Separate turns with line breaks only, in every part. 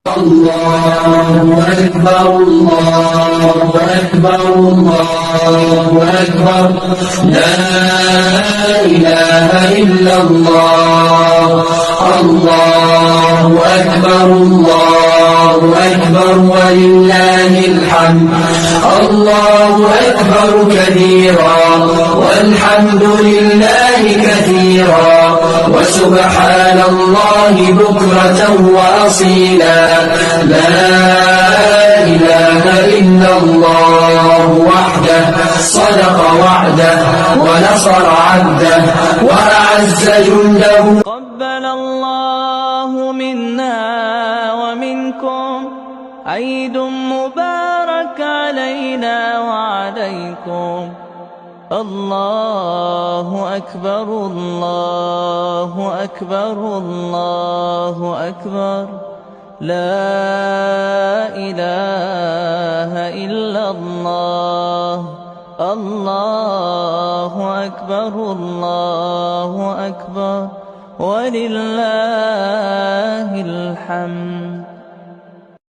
الله أكبر الله أكبر الله أكبر لا إله إلا الله الله أكبر الله أكبر ولله الحمد الله أكبر كبيرا والحمد لله كثيرا وسبحان الله بكرة وأصيلا لا إله إلا الله وحده صدق وعده ونصر عبده وأعز جنده.
تقبل الله منا ومنكم عيد مبارك علينا وعليكم. الله أكبر الله أكبر الله أكبر لا إله إلا الله الله أكبر الله أكبر ولله الحمد.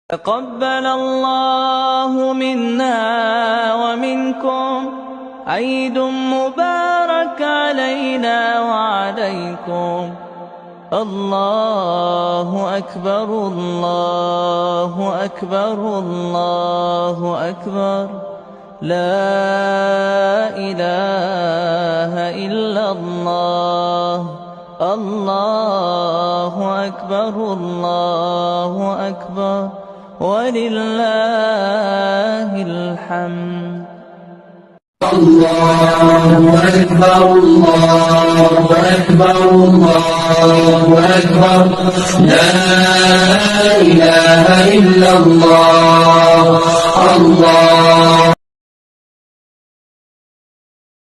تقبل الله منا ومنكم عيد مبارك علينا وعليكم. الله أكبر الله أكبر الله أكبر لا إله إلا الله الله أكبر الله أكبر ولله الحمد.
الله أكبر الله أكبر الله أكبر لا إله إلا الله الله